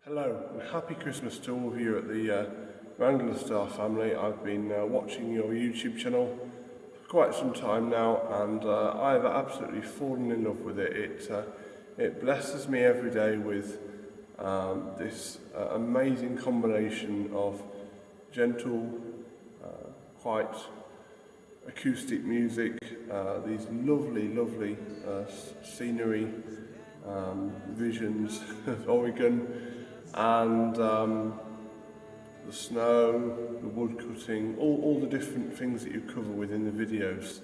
Hello and happy Christmas to all of you at the Wranglerstar family. I've been watching your YouTube channel for quite some time now, and I have absolutely fallen in love with it. It blesses me every day with this amazing combination of gentle, quite acoustic music, these lovely scenery, visions of Oregon, and the snow, the wood cutting, all the different things that you cover within the videos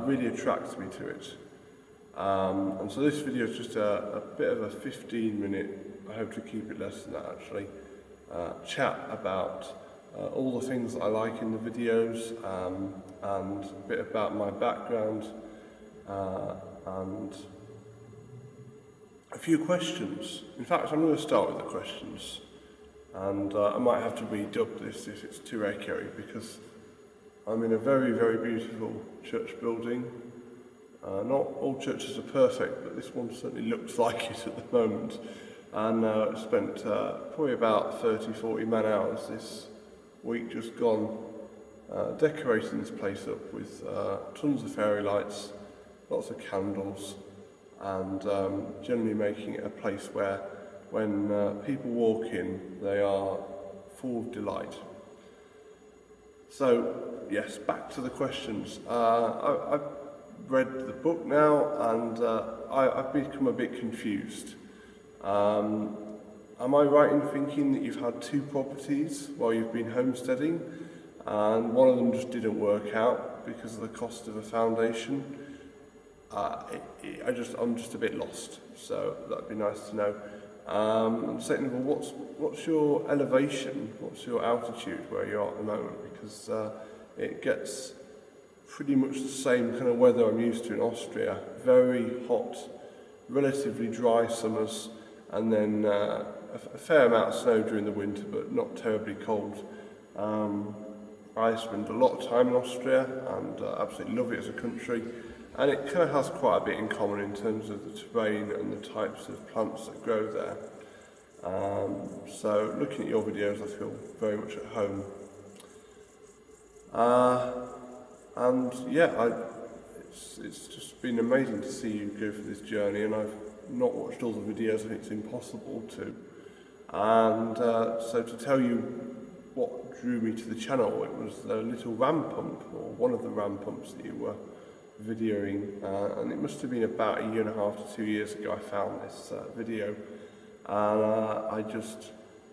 really attracts me to it. And so this video is just a bit of a 15-minute, I hope to keep it less than that actually, chat about all the things that I like in the videos, and a bit about my background, and a few questions. In fact, I'm going to start with the questions, and I might have to redub this if it's too echoey, because I'm in a very beautiful church building. Not all churches are perfect, but this one certainly looks like it at the moment. And I spent probably about 30-40 man hours this week just gone decorating this place up with tons of fairy lights, lots of candles, and generally making it a place where when people walk in, they are full of delight. So yes, back to the questions. I've read the book now, and I've become a bit confused. Am I right in thinking that you've had two properties while you've been homesteading, and one of them just didn't work out because of the cost of a foundation? I'm just a bit lost, so that'd be nice to know. And second of all, what's your elevation? What's your altitude where you are at the moment? Because it gets pretty much the same kind of weather I'm used to in Austria. Very hot, relatively dry summers, and then a fair amount of snow during the winter, but not terribly cold. I spend a lot of time in Austria and absolutely love it as a country. And it kind of has quite a bit in common in terms of the terrain and the types of plants that grow there. So looking at your videos, I feel very much at home. And yeah, it's just been amazing to see you go through this journey, and I've not watched all the videos, and it's impossible to. And so to tell you what drew me to the channel, it was the little ram pump, or one of the ram pumps that you were videoing, and it must have been about 1.5 to 2 years ago I found this video, and I just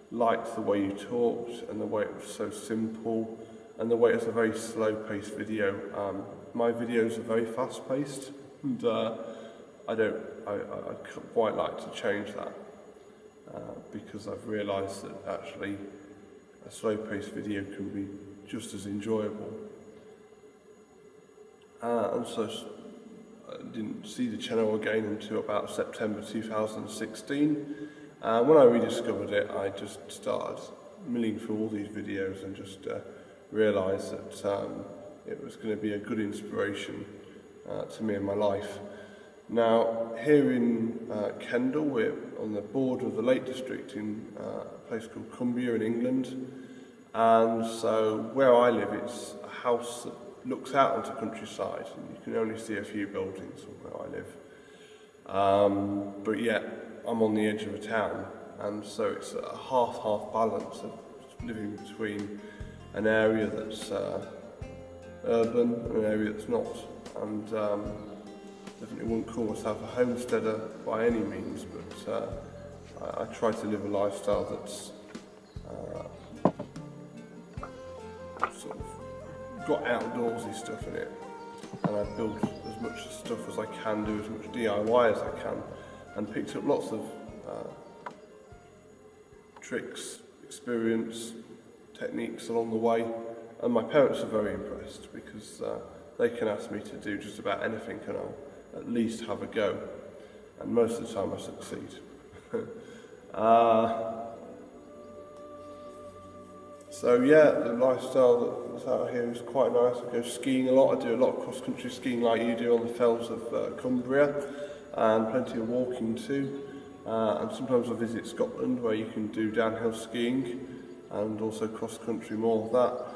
liked the way you talked, and the way it was so simple, and the way it's a very slow-paced video. My videos are very fast-paced, and I'd quite like to change that, because I've realised that actually a slow-paced video can be just as enjoyable. And so I didn't see the channel again until about September 2016. When I rediscovered it, I just started milling through all these videos and just realised that it was going to be a good inspiration to me in my life. Now, here in Kendal, we're on the border of the Lake District in a place called Cumbria in England. And so where I live, it's a house that looks out onto countryside, and you can only see a few buildings from where I live. But yet, I'm on the edge of a town, and so it's a half-half balance of living between an area that's urban and an area that's not. And definitely wouldn't call myself a homesteader by any means, but I try to live a lifestyle that's sort of got outdoorsy stuff in it, and I've built as much stuff as I can, do as much DIY as I can, and picked up lots of tricks, experience, techniques along the way, and my parents are very impressed because they can ask me to do just about anything and I'll at least have a go, and most of the time I succeed. So yeah, the lifestyle that's out here is quite nice. I go skiing a lot. I do a lot of cross-country skiing like you do on the fells of Cumbria, and plenty of walking too. and sometimes I visit Scotland where you can do downhill skiing and also cross-country, more of that.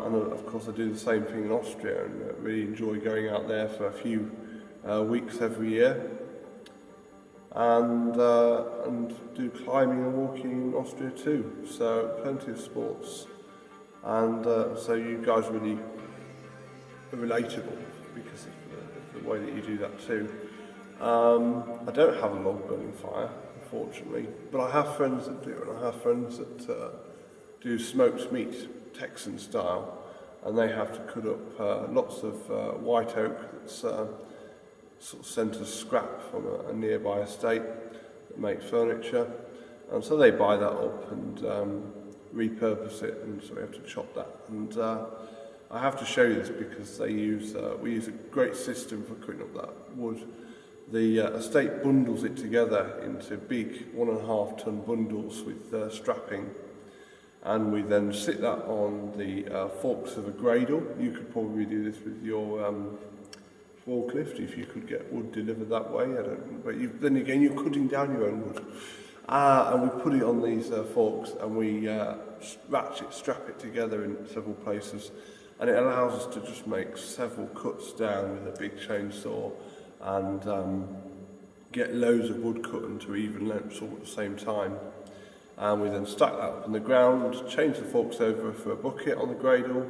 And of course I do the same thing in Austria, and really enjoy going out there for a few weeks every year, and do climbing and walking in Austria too, so plenty of sports, and so you guys really are relatable because of the way that you do that too. I don't have a log burning fire, unfortunately, but I have friends that do, and I have friends that do smoked meat, Texan style, and they have to cut up lots of white oak that's sort of sent as scrap from a nearby estate that make furniture, and so they buy that up and repurpose it, and so we have to chop that. And I have to show you this because we use a great system for cutting up that wood. The estate bundles it together into big 1.5 ton bundles with strapping, and we then sit that on the forks of a cradle. You could probably do this with your forklift if you could get wood delivered that way. I don't, but then again, you're cutting down your own wood. And we put it on these forks, and we strap it together in several places, and it allows us to just make several cuts down with a big chainsaw and get loads of wood cut into even lengths all at the same time. And we then stack that up on the ground, change the forks over for a bucket on the cradle,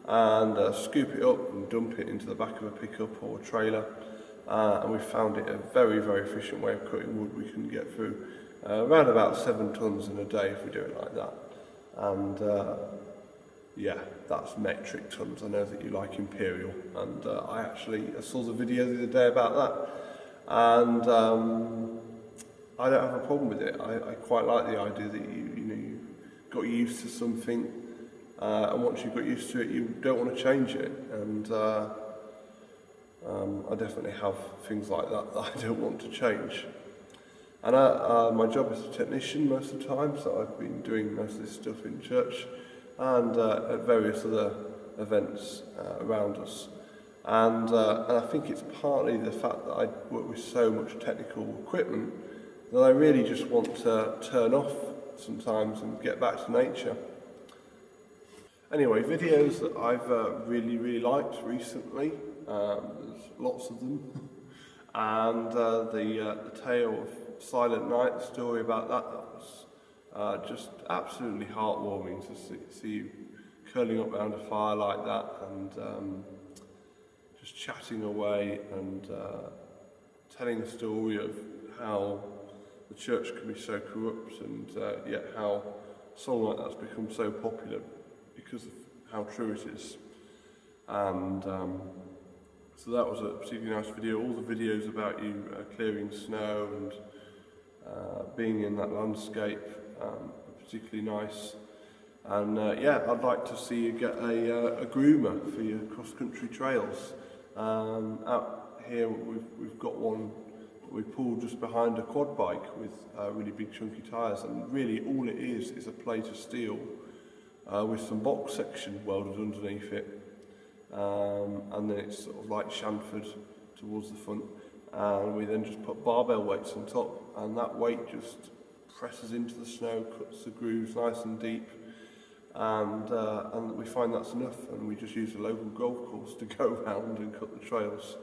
and scoop it up and dump it into the back of a pickup or a trailer. And we found it a very, very efficient way of cutting wood. We can get through around about 7 tons in a day if we do it like that. And yeah, that's metric tons. I know that you like imperial, and I saw the video the other day about that, and I don't have a problem with it. I quite like the idea that you got used to something, and once you've got used to it, you don't want to change it. And I definitely have things like that I don't want to change. And my job is a technician most of the time, so I've been doing most of this stuff in church and at various other events around us. And I think it's partly the fact that I work with so much technical equipment that I really just want to turn off sometimes and get back to nature. Anyway, videos that I've really liked recently, there's lots of them, and the tale of Silent Night, the story about that was just absolutely heartwarming to see you curling up around a fire like that, and just chatting away and telling the story of how the church can be so corrupt, and yet how a song like that's become so popular because of how true it is. And so that was a particularly nice video. All the videos about you clearing snow and being in that landscape are particularly nice. And yeah, I'd like to see you get a groomer for your cross-country trails. Out here we've got one we pull just behind a quad bike with really big chunky tyres, and really all it is a plate of steel with some box section welded underneath it, and then it's sort of like chamfered towards the front, and we then just put barbell weights on top, and that weight just presses into the snow, cuts the grooves nice and deep, and we find that's enough, and we just use a local golf course to go around and cut the trails.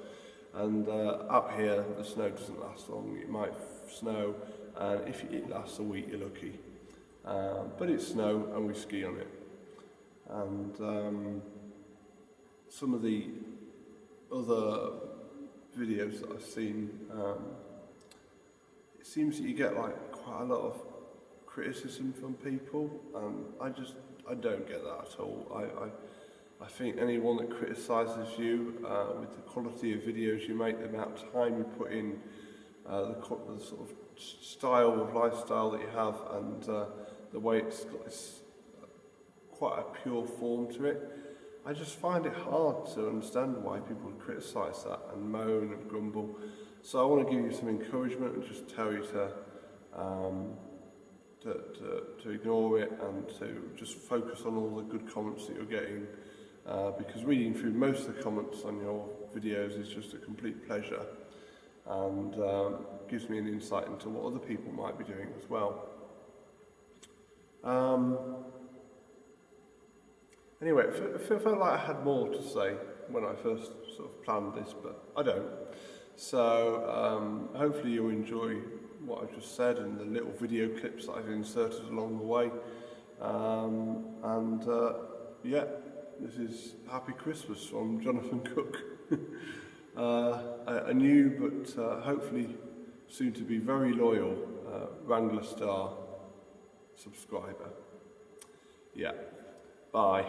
And up here, the snow doesn't last long. It might snow, and if it lasts a week, you're lucky. But it's snow, and we ski on it. And some of the other videos that I've seen, it seems that you get like quite a lot of criticism from people, and I don't get that at all. I think anyone that criticises you with the quality of videos you make, the amount of time you put in, the sort of style of lifestyle that you have, and the way it's got this quite a pure form to it. I just find it hard to understand why people would criticise that and moan and grumble. So I want to give you some encouragement and just tell you to ignore it and to just focus on all the good comments that you're getting, because reading through most of the comments on your videos is just a complete pleasure, and gives me an insight into what other people might be doing as well. Anyway, I felt like I had more to say when I first sort of planned this, but I don't. So hopefully you'll enjoy what I've just said and the little video clips that I've inserted along the way. Yeah, this is Happy Christmas from Jonathan Cook. A new but hopefully soon to be very loyal Wranglerstar subscriber. Yeah, bye.